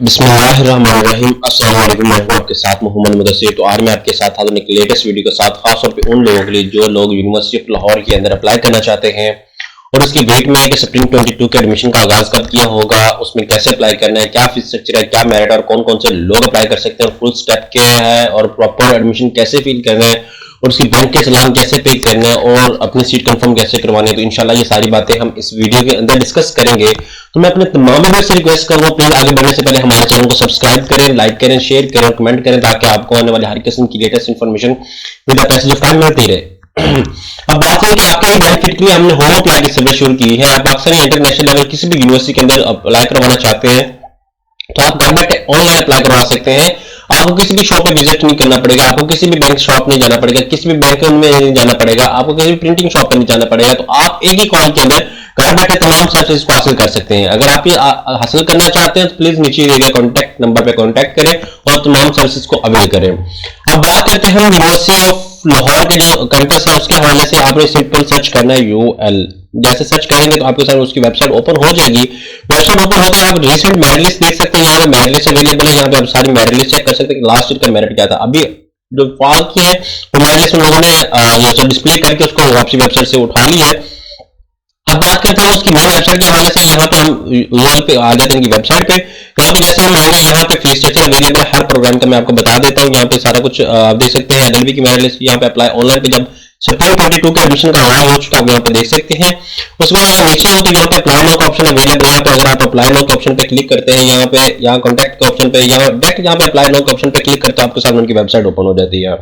बिस्मिल्लाहिर्रहमानिर्रहीम। अस्सलाम वालेकुम। मैं हूं आपके साथ मोहम्मद मुदस्सिर। तो आज मैं आपके साथ हाजिर एक लेटेस्ट वीडियो के साथ, खासतौर पे उन लोगों के लिए जो लोग यूनिवर्सिटी ऑफ लाहौर के अंदर अप्लाई करना चाहते हैं और उसकी वेट में है कि स्प्रिंग 22 के एडमिशन का आगाज कब किया होगा, उसमें कैसे अप्लाई करना है, क्या फीस स्ट्रक्चर है, क्या मेरिट और कौन कौन से लोग अप्लाई कर सकते हैं, फुल स्टेप क्या है और प्रॉपर एडमिशन कैसे फिल करना है और उसकी बैंक के चलान कैसे पे करना है और अपनी सीट कंफर्म कैसे करवानी है। तो इंशाल्लाह ये सारी बातें हम इस वीडियो के अंदर डिस्कस करेंगे। तो मैं अपने तमाम व्यूअर्स से रिक्वेस्ट करूंगा, प्लीज आगे बढ़ने से पहले हमारे चैनल को सब्सक्राइब करें, लाइक करें, शेयर करें, कमेंट करें, ताकि आपको आने वाली हर किस्म की latest information with passage of time मिलती रहे। अब बात है कि आपके बेनिफिट के लिए हमने होम अप्लाई की सर्विस शुरू की है। आप अक्सर इंटरनेशनल लेवल किसी भी यूनिवर्सिटी के अंदर अप्लाई करवाना चाहते हैं तो आप घर बैठे ऑनलाइन अप्लाई करवा सकते हैं। आपको किसी भी शॉप पे विजिट नहीं करना पड़ेगा, आपको किसी भी बैंक शॉप नहीं जाना पड़ेगा, किसी भी बैंक में नहीं जाना पड़ेगा, आपको किसी भी प्रिंटिंग शॉप पे नहीं जाना पड़ेगा। तो आप एक ही कॉल के अंदर घर बैठे तमाम सर्विस को हासिल कर सकते हैं। अगर आप ये हासिल करना चाहते हैं तो प्लीज नीचे दिए गए कॉन्टैक्ट नंबर पे कॉन्टैक्ट करें और तमाम सर्विसेज को अवेल करें। अब बात करते हैं यूनिवर्सिटी ऑफ लाहौर के जो कैंपस है उसके हवाले से। आपने सिंपल सर्च करना है UL। जैसे सर्च करेंगे तो आपके सामने उसकी वेबसाइट ओपन हो जाएगी। वेबसाइट ओपन होकर आप रिसेंट मेरिट लिस्ट देख सकते हैं। यहाँ पे मेरिट लिस्ट अवेलेबल है, यहाँ पे आप सारी मेरिट लिस्ट चेक कर सकते हैं कि लास्ट ईयर का मेरिट क्या था। अभी जो फॉल की है वो मेरिट लिस्ट लोगों ने डिस्प्ले करके उसको आपसी वेबसाइट से उठा ली है। अब बात करते हैं उसकी मेन वेबसाइट के हवाले से। यहाँ पे हम UL पे आ जाते हैं इनकी वेबसाइट पे। यहाँ पे जैसे हम आएंगे, यहाँ पे फीस स्ट्रक्चर अवेलेबल है हर प्रोग्राम का, मैं आपको बता देता हूँ। यहाँ पे सारा कुछ आप देख सकते हैं। LLB की मेरिट लिस्ट यहाँ पे अप्लाई ऑनलाइन पे जब स्प्रिंग 22 के एडमिशन का ऑनलाइन हो चुका है, यहाँ पे देख सकते हैं। उसके बाद यहाँ नीचे होती है, यहाँ पे अप्लाई नाउ का ऑप्शन अवेलेबल है। यहाँ पे अगर आप अप्लाई नाउ के ऑप्शन पे क्लिक करते हैं, यहाँ कॉन्टैक्ट के ऑप्शन पे, यहाँ डायरेक्ट यहाँ पे अप्लाई नाउ के ऑप्शन पे क्लिक करते हैं, आपके सामने उनकी वेबसाइट ओपन हो जाती है।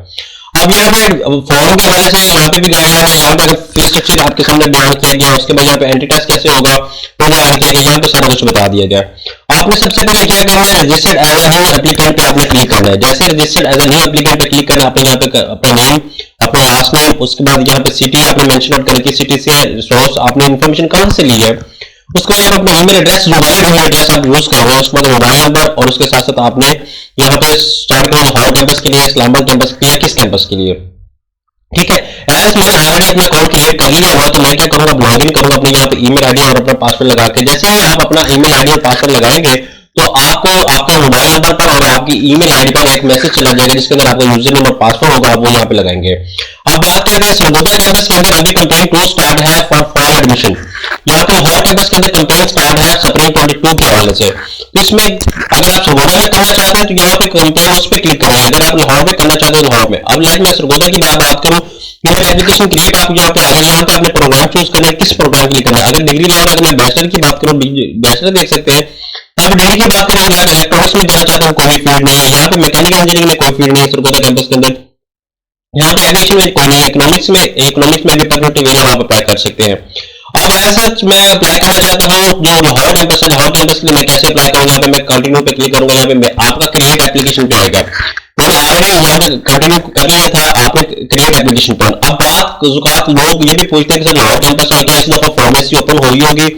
अब यहाँ पे फॉर्म के हवाले से यहाँ पे भी गाइडलाइन है। यहाँ पे अगर फीस स्ट्रक्चर आपके सामने बयान किया गया, उसके बाद यहाँ पे एंट्री टेस्ट कैसे होगा वो बयान किया गया, यहाँ पे सारा कुछ बता दिया गया। आपने सबसे पहले क्या करना है, registered as a new applicant पे आपने क्लिक करना है। जैसे registered as a new applicant पे क्लिक करना है, आपने यहाँ पे अपना नेम, अपना लास्ट नेम, उसके बाद यहाँ पे सिटी आपने मेंशन आउट करनी है, सिटी से सोर्स आपने इन्फॉर्मेशन कहां से ली है, उसके बाद आप अपना ईमेल एड्रेस जो वैलिड ईमेल एड्रेस आप यूज कर रहे हैं, उसके बाद मोबाइल नंबर, और उसके साथ साथ आपने यहाँ पे स्टार्ट करना लाहौर कैंपस के लिए, इस्लामाबाद कैंपस के लिए, किस कैंपस के लिए। ठीक है। एज मैंने ऑलरेडी अपना अकाउंट क्रिएट कर लिया हुआ, तो मैं क्या करूंगा, लॉग इन करूंगा अपने यहाँ पे ईमेल आईडी और अपना पासवर्ड लगा के। जैसे ही आप अपना ईमेल आईडी और पासवर्ड लगाएंगे तो आपको आपके मोबाइल नंबर पर और आपकी ईमेल आईडी पर एक मैसेज चला जाएगा जिसके अंदर आपका यूजर नेम और पासवर्ड होगा, आप वो यहाँ पे लगाएंगे। अब बात करते हैं सरगोदा कैंपस के अंदर अभी कैंपेन क्लोज स्टार्ट है फॉर फॉल एडमिशन। यहाँ पे लाहौर कैंपस के अंदर कैंपेन स्टार्ट है स्प्रिंग 22 के हवाले से। इसमें अगर आप सरगोदा में करना चाहते हैं तो यहाँ पे कैंपेन उस पर क्लिक करेंगे, अगर आप लाहौर में करना चाहते हैं लाहौर में। अब लाइक मैं सरगोदा की बात करूँ, एप्लीकेशन क्रिएट आप यहाँ पे आ गए, यहाँ पे आपने प्रोग्राम चूज करना है, किस प्रोग्राम के लिए करना है। अगर डिग्री लेवल, अगर मैं बैचलर की बात करूँ, बैचलर देख सकते हैं। यहाँ पे डिग्री की बात करें, यहाँ पे इलेक्ट्रॉनिक्स में देना चाहते हैं, कोई फील्ड नहीं है। यहाँ पे मैकेनिकल इंजीनियरिंग में कोई फील्ड नहीं है सरगोदा कैंपस के अंदर। यहाँ पे एविएशन में कोई नहीं है, इकोनॉमिक्स में भी परमिट है, आप अप्लाई कर सकते हैं। अब ऐसा मैं अप्लाई करना चाहता हूँ जो लाहौर कैंपस है, लाहौर कैंपस के लिए मैं कैसे अप्लाई करूंगा, यहाँ पे मैं कंटिन्यू पे क्लिक करूंगा, यहाँ पे आपका क्रिएट एप्लीकेशन पे आएगा। मैंने ऑलरेडी यहाँ पे कंटिन्यू कर लिया था, आपने क्रिएट एप्लीकेशन पर। अब बात जुकात लोग ये भी पूछते हैं कि सर लाहौर कैंपस में क्या इस दफा फार्मेसी ओपन हुई होगी।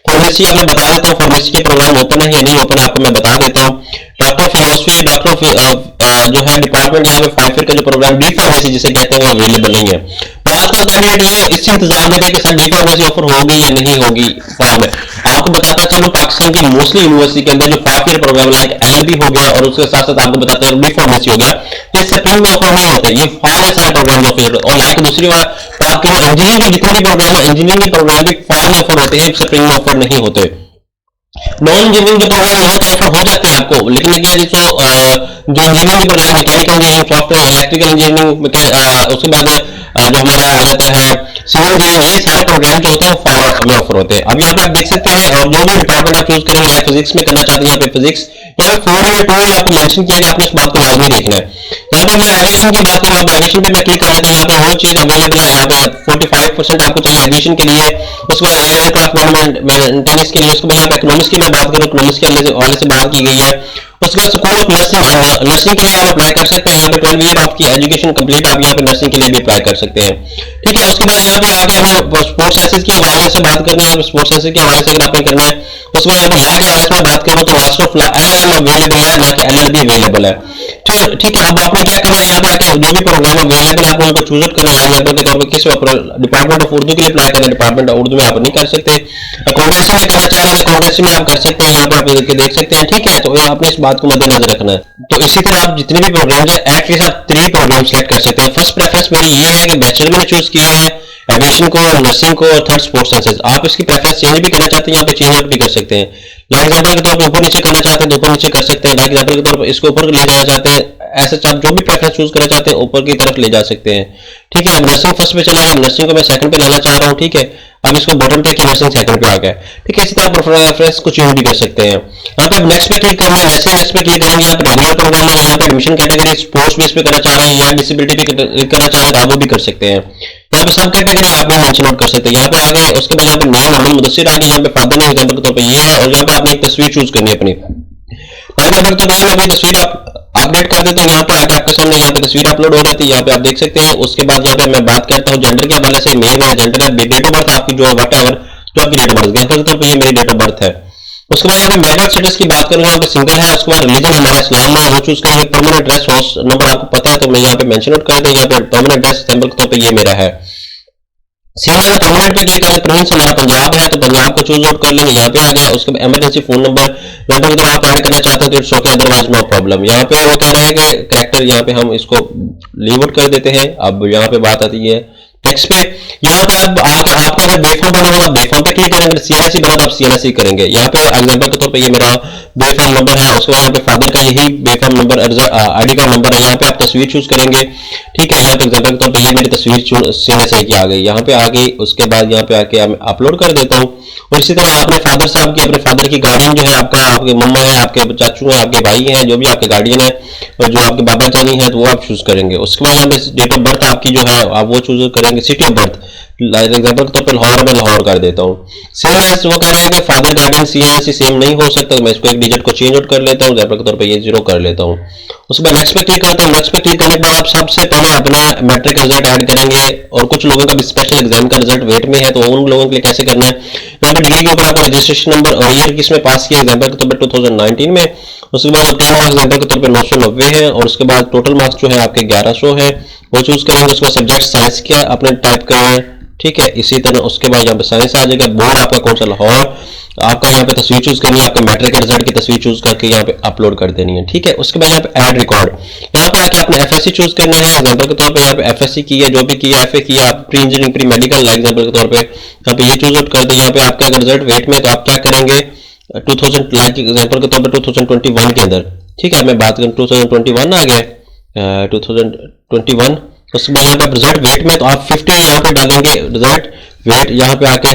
फार्मेसी अब मैं बता देता हूँ, फार्मेसी के प्रोग्राम ओपन है या नहीं ओपन है आपको मैं बता देता हूँ। डॉक्टर फिलोसफी, डॉक्टर जो है डिपार्टमेंट, यहाँ पे 5 ईयर का जो प्रोग्राम डी फार्मेसी जिसे कहते हैं वो अवेलेबल नहीं है। तो आजकल कैंडिडेट ये इससे इंतजार में थे कि सर डी फार्मेसी ऑफर होगी या नहीं होगी फॉर्म में। आपको बताता चलो पाकिस्तान की मोस्टली यूनिवर्सिटी के अंदर जो 5 ईयर प्रोग्राम लाइक LLB हो गया और उसके साथ साथ आपको बताते हैं डी फार्मेसी हो गया, ये स्प्रिंग में ऑफर नहीं होते, ये फॉल में सारे प्रोग्राम ऑफर। और लाइक दूसरी बात आपके इंजीनियरिंग के जितने भी प्रोग्राम है, इंजीनियरिंग के प्रोग्राम भी फॉल में ऑफर होते हैं, स्प्रिंग में ऑफर नहीं होते। नॉन इंजीनियरिंग के प्रोग्राम यहाँ पे ऑफर हो जाते हैं आपको, लेकिन क्या जो इंजीनियरिंग के program mechanical engineering, software, electrical engineering, उसके बाद जो हमारा आ जाता है सिविल इंजीनियरिंग, ये सारे प्रोग्राम जो होते हैं वो फॉल में ऑफर होते हैं। अब यहाँ पे आप देख सकते हैं, और जो भी डिपार्टमेंट आप चूज करेंगे, लाइक फिजिक्स में करना चाहते हैं यहाँ पे फिजिक्स, यहाँ पे 4 ईयर 2 ईयर आपको मेंशन किया गया, आपने इस बात को लाजमी देखना है। यहाँ पे मैं एविएशन की बात करूँ, एविएशन पे मैं क्लिक कर लेता हूँ, यहाँ पे वो चीज अवेलेबल है, यहाँ पे 45% आपको चाहिए एविएशन के लिए। उसके बाद एयरक्राफ्ट मेंटेनेंस के लिए, उसके बाद यहाँ पे इकोनॉमिक्स की मैं बात करूँ, इकोनॉमिक्स के हवाले से बात की गई है। उसके बाद स्कूल ऑफ नर्सिंग, नर्सिंग के लिए आप अप्लाई कर सकते हैं। यहाँ पे 12 ईयर आपकी एजुकेशन कंप्लीट, आप यहाँ पे नर्सिंग के लिए भी अप्लाई कर सकते हैं। ठीक है, उसके बाद यहाँ पे आगे हमें स्पोर्ट्स एसेस के हवाले से बात करनी है। स्पोर्ट्स एसेस के हवाले से अगर आपने करना है, उसके बाद यहाँ पे लैब लाइसेंस में बात करूँ तो मास्टर ऑफ LLM अवेलेबल है, ना कि LLB अवेलेबल है। ठीक है, अब आपने क्या करना है, यहाँ पे आके जो भी प्रोग्राम अवेलेबल है आपको उनको चूज करना है। एग्जाम्पल के तौर पर किस डिपार्टमेंट ऑफ उर्दू के लिए अप्लाई करना है, डिपार्टमेंट ऑफ उर्दू में आप नहीं कर सकते। अकाउंटेंसी में करना चाह रहे हैं, अकाउंटेंसी में आप कर सकते हैं, यहाँ पे आप देख सकते हैं। ठीक है, तो आपने इस बात को मद्देनजर रखना है। तो इसी तरह आप जितने भी प्रोग्राम है एटलीस्ट आप 3 प्रोग्राम सेलेक्ट कर सकते हैं। फर्स्ट प्रेफरेंस मेरी ये है कि बैचलर मैंने चूज किया है एविएशन को, नर्सिंग को, और थर्ड स्पोर्ट्स साइंसेज। आप इसकी प्रेफरेंस चेंज भी करना चाहते हैं, यहाँ पे चेंज आउट भी कर सकते हैं। लाइक एग्जाम्पल के तौर पर ऊपर नीचे करना चाहते हैं तो ऊपर नीचे कर सकते हैं। लाइक एग्जाम्पल के तौर पर इसको ऊपर ले जाना चाहते हैं, ऐसे आप जो भी प्रेफरेंस चूज करना चाहते हैं ऊपर की तरफ ले जा सकते हैं। ठीक है, अब नर्सिंग फर्स्ट पे चला गया, नर्सिंग को मैं सेकंड पे लाना चाह रहा हूँ। ठीक है, अब इसको बॉटम पे की नर्सिंग सेकंड पे आ गया। ठीक है, इसी तरह प्रेफरेंस को चेंज भी कर सकते हैं। यहाँ पे नेक्स्ट पे क्लिक करना है, नर्सिंग नेक्स्ट पे क्लिक करेंगे। यहाँ पे रेगुलर प्रोग्राम है, यहाँ पे एडमिशन कैटेगरी स्पोर्ट्स बेस पे करना चाह रहे हैं या डिसेबिलिटी पे क्लिक करना चाह रहे हैं, आप वो भी कर सकते हैं। यहाँ पे सब कैटेगरी आप भी मेंशन आउट कर सकते हैं। यहाँ पे आ गए, उसके बाद यहाँ पे नेम मोहम्मद मुदस्सिर आ गया, यहाँ पे फादर नेम एग्जांपल के तौर पे ये है, और यहाँ पे आपने एक तस्वीर चूज करनी है अपनी। एग्जांपल के तौर पे मैं अपनी तस्वीर आप अपडेट कर देता हूँ। यहाँ पे आके आपके सामने यहाँ पे तस्वीर अपलोड हो जाती है, यहाँ पे आप देख सकते हैं। उसके बाद यहाँ पे मैं बात करता हूँ जेंडर के हवाले से, मेल है, जेंडर है, डेट ऑफ बर्थ आपकी जो वट एवर जो आपकी डेट ऑफ बर्थ, एग्जांपल के तौर पे ये मेरी डेट ऑफ बर्थ है। उसके बाद यहाँ पे मैरिड स्टेटस की बात करूँ, यहाँ पे सिंगल है। उसके बाद रिलीजन हमारा इस्लाम है, वो चूज करेंगे। परमानेंट एड्रेस हाउस नंबर आपको पता है तो मैं यहाँ पे मेंशन आउट कर दूं। यहाँ पे परमानेंट एड्रेस एग्जांपल के तौर पे ये मेरा है। सेम है, परमानेंट पे क्लिक करें, प्रोविंस हमारा पंजाब है तो पंजाब को चूज आउट कर लेंगे, यहाँ पे आ गया। उसके बाद इमरजेंसी फोन नंबर अगर आप ऐड करना चाहते हैं तो it's okay, otherwise no problem. यहाँ पे वो कह रहे हैं कि कैरेक्टर, यहाँ पे हम इसको लीव आउट कर देते हैं। अब यहाँ पे बात आती है टेक्स्ट पे, यहाँ पे अब आगे आपको अगर बेफॉर्म बना होगा बेफॉर्म पे क्लिक करेंगे, सीएनएससी बना तो आप सीएनएससी करेंगे। यहाँ पे एग्जांपल के तौर पे ये मेरा बेफॉर्म नंबर है, उसके बाद यहाँ पे फादर का यही बेफॉर्म नंबर आईडी का नंबर है। यहाँ पे आप तस्वीर चूज करेंगे। ठीक है, यहाँ पे एग्जांपल के तौर पे ये मेरी तस्वीर सीएनएससी की आ गई, यहाँ पे आ गई। उसके बाद यहाँ पे आके मैं अपलोड कर देता हूँ। और इसी तरह आपने फादर साहब की, अपने फादर की गार्डियन जो है आपका, आपके मम्मा है, आपके चाचू है, आपके भाई हैं, जो भी आपके गार्डियन है और जो आपके बाबा जानी है तो वो आप चूज करेंगे। उसके बाद यहाँ पे डेट ऑफ बर्थ आपकी जो है आप वो चूज करेंगे। सिटी ऑफ बर्थ एग्जांपल के तौर पर लाहौर में लाहौर कर देता हूँ। सेम एज वो कह रहे हैं कि फादर गार्डियन सीएनएससी सेम नहीं हो सकता, मैं इसको एक डिजिट को चेंज आउट कर लेता हूँ, एग्जांपल के तौर पर ये 0 कर लेता हूँ। उसके बाद नेक्स्ट पे क्लिक करता हूँ। नेक्स्ट पे क्लिक करने के बाद आप सबसे पहले अपना मैट्रिक रिजल्ट ऐड करेंगे, और कुछ लोगों का भी स्पेशल एग्जाम का रिजल्ट वेट में है तो उन लोगों के लिए कैसे करना है। यहाँ पे डिग्री के ऊपर आपका रजिस्ट्रेशन नंबर और ईयर किसमें पास किया, एग्जांपल के तौर पर 2019 में। उसके बाद टोटल मार्क्स एग्जांपल के तौर पर 990 है, और उसके बाद टोटल मार्क्स जो है आपके 1100 है, वो चूज करेंगे। उसके बाद सब्जेक्ट साइंस क्या आपने टाइप करना है। ठीक है, इसी तरह उसके बाद यहाँ पे साइंस आ जाएगा। बोर्ड आपका कौन सा, लाहौर। आपका यहाँ पे तस्वीर चूज करनी है, आपके मैट्रिक के रिजल्ट की तस्वीर चूज करके यहाँ पे अपलोड कर देनी है। ठीक है, उसके बाद यहाँ पे ऐड रिकॉर्ड, यहाँ पे आके आपने एफएससी चूज करना है। एग्जांपल के तौर पे यहाँ पे एफएससी की है, जो भी किया, एफए किया, pre engineering, pre medical, example के तौर पे यहाँ पे ये चूज आउट कर दे। यहाँ पे आपका अगर रिजल्ट वेट में तो आप क्या करेंगे 2000 लाइक एग्जांपल के तौर पे 2021 के अंदर। ठीक है, मैं बात करूँ 2021 आ गया 2021। उसके बाद यहाँ पे रिजल्ट वेट में तो आप 50 यहाँ पे डालेंगे रिजल्ट वेट, यहाँ पे आके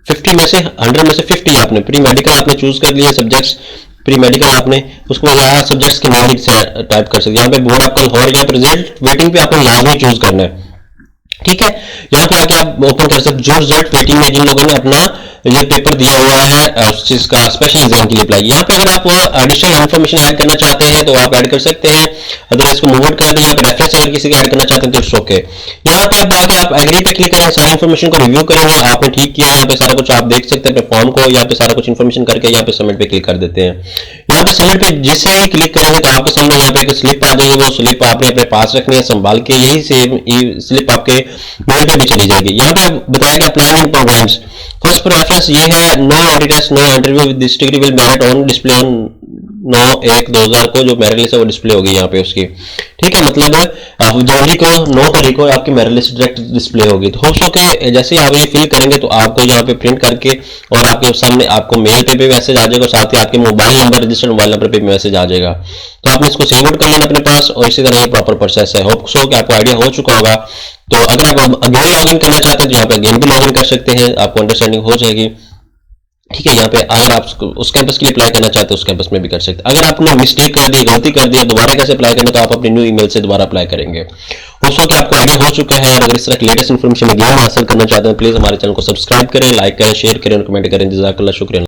50 में से 100 में से 50 आपने प्री मेडिकल आपने चूज कर लिया सब्जेक्ट्स, प्री मेडिकल आपने उसको यहाँ सब्जेक्ट्स के नाम से टाइप कर सकते। यहाँ पे बोर्ड आपका लाहौर, यहाँ पे रिजल्ट वेटिंग पे आपको लाजमी चूज करना है। ठीक है, यहाँ पे आके आप ओपन कर सकते जो रिजल्ट वेटिंग में जिन लोगों ने अपना ये पेपर दिया हुआ है उस चीज का स्पेशल एग्जाम के लिए अप्लाई। यहाँ पे अगर आप एडिशनल इन्फॉर्मेशन ऐड करना चाहते हैं तो आप ऐड कर सकते हैं, अगर इसको मूव आउट कर दें। यहाँ पे रेफरेंस अगर किसी का ऐड करना चाहते हैं तो इट्स ओके। यहाँ पे आप आके आप एग्री पे क्लिक करें, सारी इन्फॉर्मेशन को रिव्यू करेंगे, आपने ठीक किया। यहाँ पे सारा कुछ आप देख सकते हैं अपने फॉर्म को, यहाँ पे सारा कुछ इन्फॉर्मेशन करके यहाँ पे सबमिट पे क्लिक कर देते हैं। यहाँ पे सबमिट पे जैसे ही क्लिक करेंगे तो आपके सामने यहाँ पे एक स्लिप आ जाएगी, वो स्लिप आपने अपने पास रखनी है संभाल के, यही सेम स्लिप आपके मेल पे भी चली जाएगी। यहाँ पे बताया गया प्लानिंग प्रोग्राम्स, फर्स्ट प्रेफरेंस ये है no audit test, no interview with this degree will merit on display on 9/1/2000 को जो मेरिट लिस्ट है वो डिस्प्ले होगी यहाँ पे उसकी। ठीक है, मतलब जनवरी को 9 तारीख को आपकी मेरिट लिस्ट डायरेक्ट डिस्प्ले होगी। तो होप्स के जैसे ही आप ये फिल करेंगे तो आपको यहाँ पे प्रिंट करके और आपके सामने आपको मेल पे भी मैसेज आ जाएगा, और साथ ही आपके mobile number, registered mobile number पे भी मैसेज आ जाएगा। तो आपने इसको सेव आउट कर लेना अपने पास, और इसी तरह ये प्रॉपर प्रोसेस है। होप्स कि आपको आइडिया हो चुका होगा। तो अगर आप अगेन लॉगिन करना चाहते हैं तो यहाँ पे अगेन भी लॉगिन कर सकते हैं, आपको अंडरस्टैंडिंग हो जाएगी। ठीक है, यहाँ पे अगर आप उस कैंपस के लिए अप्लाई करना चाहते हैं उस कैंपस में भी कर सकते हैं। अगर आपने मिस्टेक कर दी, गलती कर दी, दोबारा कैसे अप्लाई करना, तो आप अपनी न्यू ईमेल से दोबारा अप्लाई करेंगे। होप्स कि आपको आइडिया हो चुका है। और अगर इस तरह की लेटेस्ट इन्फॉर्मेशन अगेन हासिल करना चाहते हैं प्लीज हमारे चैनल को सब्सक्राइब करें, लाइक करें, शेयर करें और कमेंट करें। जज़ाकल्लाह, शुक्रिया।